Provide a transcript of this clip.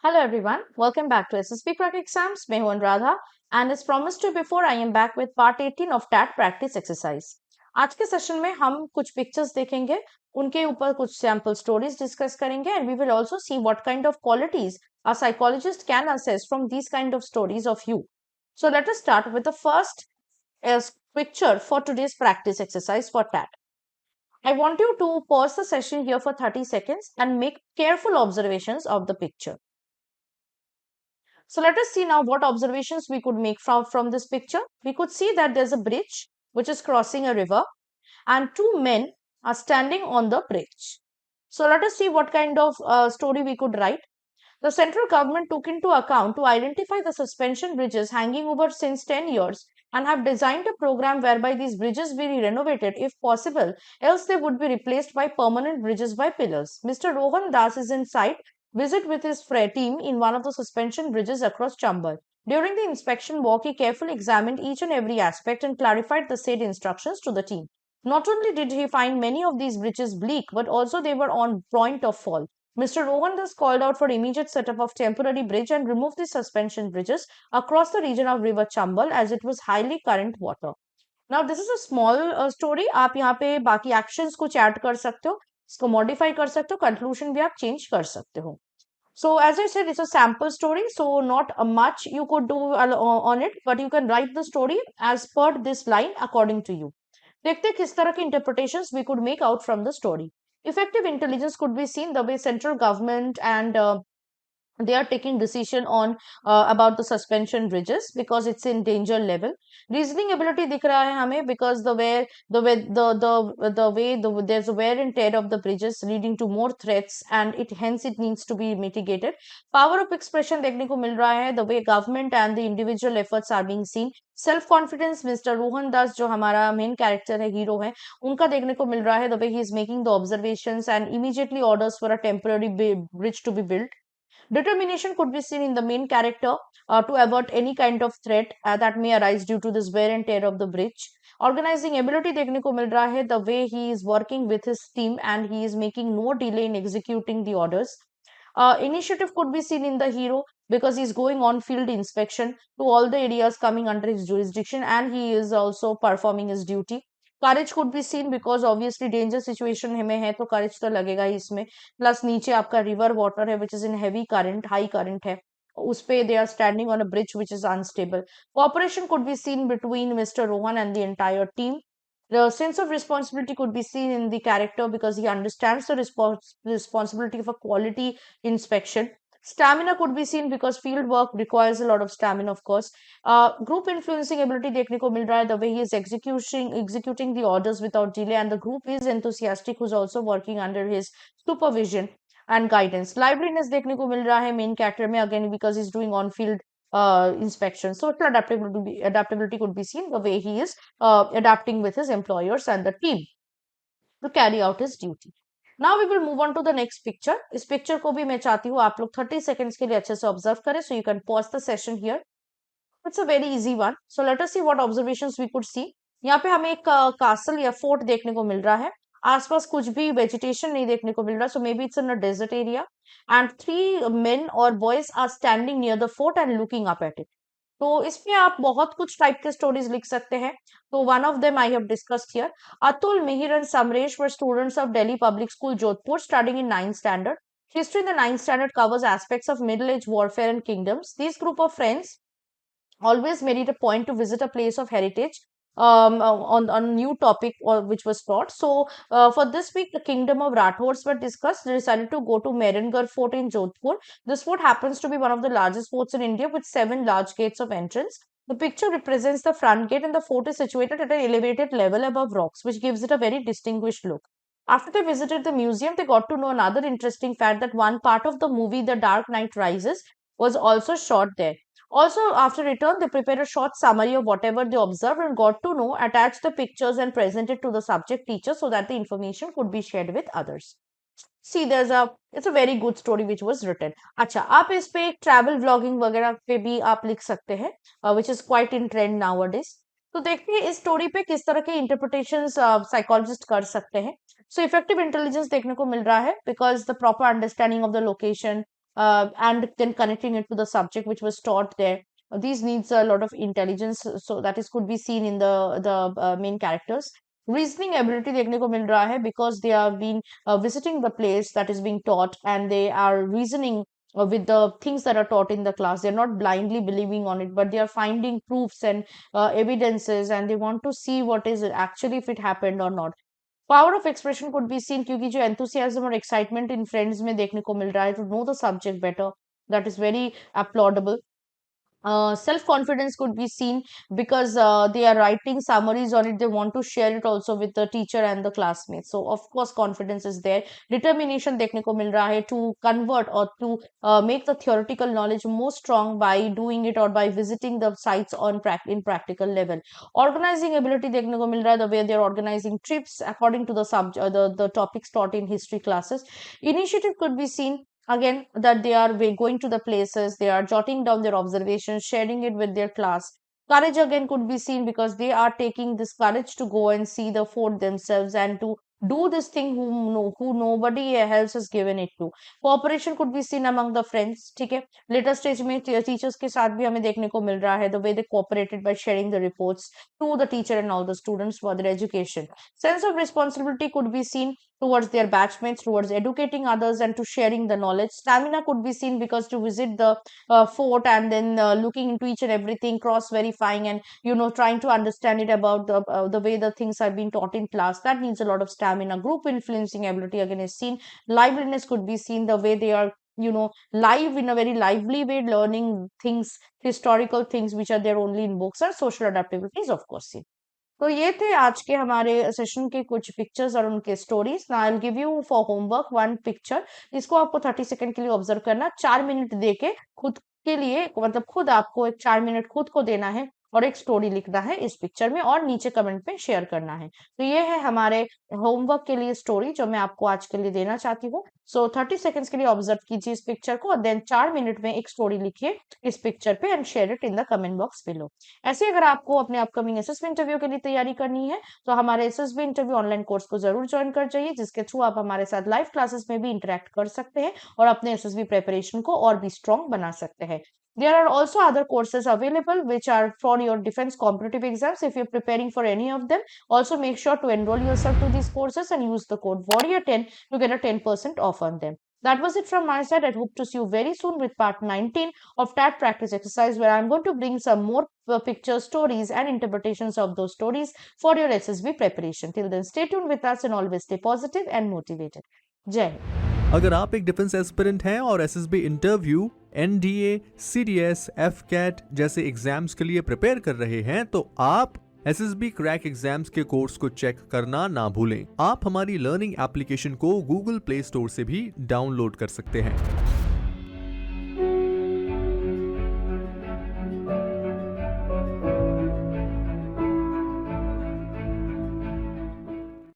Hello everyone, welcome back to SSB Crack Exams. मैं हूं Anuradha and as promised to before I am back with part 18 of TAT practice exercise. आज के session में हम कुछ pictures देखेंगे, उनके ऊपर कुछ सैम्पल स्टोरीज डिस्कस करेंगे and we will also see what kind of qualities a psychologist can assess from these kind of stories of you. So let us start with the first picture for today's practice exercise for TAT. I want you to pause the session here for 30 seconds and make careful observations of the picture. So let us see now what observations we could make from this picture. We could see that there's a bridge which is crossing a river and two men are standing on the bridge. So let us see what kind of story we could write. The central government took into account to identify the suspension bridges hanging over since 10 years and have designed a program whereby these bridges be renovated if possible, else they would be replaced by permanent bridges by pillars. Mr. Rohan Das is in sight, visit with his team in one of the suspension bridges across Chambal. During the inspection walk, he carefully examined each and every aspect and clarified the said instructions to the team. Not only did he find many of these bridges bleak, but also they were on point of fall. Mr. Rohan thus called out for immediate setup of temporary bridge and removed the suspension bridges across the region of river Chambal as it was highly current water. Now this is a small story. आप यहाँ पे बाकी actions कुछ add कर सकते हो, इसको modify कर सकते हो, conclusion भी आप change कर सकते हो. So as I said, it's a sample story, so not much you could do on it, but you can write the story as per this line according to you. देखते हैं किस तरह के interpretations we could make out from the story. Effective intelligence could be seen the way central government and they are taking decision on about the suspension bridges because it's in danger level. Reasoning ability दिख रहा है हमें because there's a wear and tear of the bridges leading to more threats and it needs to be mitigated. Power of expression देखने को मिल रहा है the way government and the individual efforts are being seen. Self confidence mister Rohan Das जो हमारा main character है hero है उनका देखने को मिल रहा है the way he is making the observations and immediately orders for a temporary bridge to be built. Determination could be seen in the main character to avert any kind of threat that may arise due to this wear and tear of the bridge. Organizing ability देखने को मिल रहा है the way he is working with his team and he is making no delay in executing the orders. Initiative could be seen in the hero because he's going on field inspection to all the areas coming under his jurisdiction and he is also performing his duty. Courage could be seen because obviously danger situation में है तो courage तो लगेगा ही इसमें. Plus नीचे आपका river water है which is in heavy current high current है उस पे they are standing on a bridge which is unstable. Cooperation could be seen between Mr. Rohan and the entire team. The sense of responsibility could be seen in the character because he understands the responsibility of a quality inspection. Stamina could be seen because field work requires a lot of stamina, of course. Group influencing ability देखने को मिल रहा है the way he is executing the orders without delay and the group is enthusiastic who's also working under his supervision and guidance. Liveliness देखने को मिल रहा है main character में again because he's doing on field inspection. Social adaptability could be seen the way he is adapting with his employers and the team to carry out his duty. Now we will move on to the next picture. इस picture को भी मैं चाहती हूँ आप लोग 30 seconds के लिए अच्छे से observe करें so you can pause the session here. It's a very easy one. So let us see what observations we could see. यहाँ पे हमें एक castle या fort देखने को मिल रहा है. आसपास कुछ भी vegetation नहीं देखने को मिल रहा. So maybe it's in a desert area. And three men or boys are standing near the fort and looking up at it. तो इसमें आप बहुत कुछ टाइप के स्टोरीज लिख सकते हैं. तो one of them I have discussed here. Atul, Mihir and Samaresh were students of Delhi Public School Jodhpur studying in 9th standard. History in the 9th standard covers aspects of middle age warfare and kingdoms. These group of friends always made it a point to visit a place of heritage on a new topic which was taught. So for this week, the kingdom of Rathors were discussed. They decided to go to Mehrangarh Fort in Jodhpur. This fort happens to be one of the largest forts in India with 7 large gates of entrance. The picture represents the front gate and the fort is situated at an elevated level above rocks, which gives it a very distinguished look. After they visited the museum, they got to know another interesting fact that one part of the movie The Dark Knight Rises was also shot there. Also, after return, they prepared a short summary of whatever they observed and got to know, attach the pictures and present it to the subject teacher so that the information could be shared with others. See, it's a very good story which was written. अच्छा, आप इस पे travel vlogging वगैरह पे भी आप लिख सकते हैं, which is quite in trend nowadays. तो देखते हैं इस स्टोरी पे किस तरह के इंटरप्रिटेशंस साइकोलॉजिस्ट कर सकते हैं. सो इफेक्टिव इंटेलिजेंस देखने को मिल रहा है because the proper understanding of the location and then connecting it to the subject which was taught there. These needs a lot of intelligence, so that is could be seen in the main characters. Reasoning ability देखने को मिल रहा है because they have been visiting the place that is being taught, and they are reasoning with the things that are taught in the class. They're not blindly believing on it, but they are finding proofs and evidences, and they want to see what is it actually, if it happened or not. Power of expression could be seen, क्योंकि जो enthusiasm और excitement in friends में देखने को मिल रहा है to know the subject better, that is very applaudable. Self-confidence could be seen because they are writing summaries on it. They want to share it also with the teacher and the classmates. So of course confidence is there. Determination देखने को मिल रहा है to convert or to make the theoretical knowledge more strong by doing it or by visiting the sites on in practical level. Organizing ability देखने को मिल रहा है, the way they are organizing trips according to the subject, the topics taught in history classes. Initiative could be seen again that they are going to the places, they are jotting down their observations, sharing it with their class. Courage again could be seen because they are taking this courage to go and see the fort themselves and to do this thing who nobody else has given it to. Cooperation could be seen among the friends. ठीक है, later stage में teachers के साथ भी हमें देखने को मिल रहा है the way they cooperated by sharing the reports to the teacher and all the students for their education. Sense of responsibility could be seen towards their batchmates, towards educating others and to sharing the knowledge. Stamina could be seen because to visit the fort and then looking into each and everything, cross verifying, and trying to understand it about the way the things are being taught in class. That needs a lot of stamina. Group influencing ability again is seen. Liveliness could be seen, the way they are live in a very lively way, learning things, historical things which are there only in books. Or social adaptability is of course seen. तो ये थे आज के हमारे session के कुछ pictures और उनके stories. Now I will give you for homework one picture. इसको आपको 30 सेकंड के लिए ऑब्जर्व करना, 4 मिनट देके खुद के लिए, मतलब खुद आपको एक 4 मिनट खुद को देना है और एक स्टोरी लिखना है इस पिक्चर में और नीचे कमेंट में शेयर करना है. तो ये है हमारे होमवर्क के लिए स्टोरी जो मैं आपको आज के लिए देना चाहती हूँ. सो 30 सेकंड्स के लिए ऑब्जर्व कीजिए इस पिक्चर को और देन 4 मिनट में एक स्टोरी लिखिए इस पिक्चर पे and share it in the comment box below. ऐसे अगर आपको अपने अपकमिंग एसएसबी इंटरव्यू के लिए तैयारी करनी है तो हमारे एसएसबी इंटरव्यू ऑनलाइन कोर्स को जरूर ज्वाइन कर जाइए, जिसके थ्रू आप हमारे साथ लाइव क्लासेस में भी इंटरेक्ट कर सकते हैं और अपने एसएसबी प्रिपरेशन को और भी स्ट्रॉन्ग बना सकते हैं. There are also other courses available which are for your defense competitive exams. If you're preparing for any of them, also make sure to enroll yourself to these courses and use the code Warrior10 to get a 10% off on them. That was it from my side. I hope to see you very soon with part 19 of TAT practice exercise, where I'm going to bring some more picture stories and interpretations of those stories for your SSB preparation. Till then, stay tuned with us and always stay positive and motivated. Jai Hind. अगर आप एक defence aspirant हैं और SSB interview, NDA, CDS, AFCAT जैसे exams के लिए prepare कर रहे हैं तो आप एसएसबी क्रैक एग्जाम्स के कोर्स को चेक करना ना भूलें. आप हमारी लर्निंग एप्लीकेशन को गूगल प्ले स्टोर से भी डाउनलोड कर सकते हैं.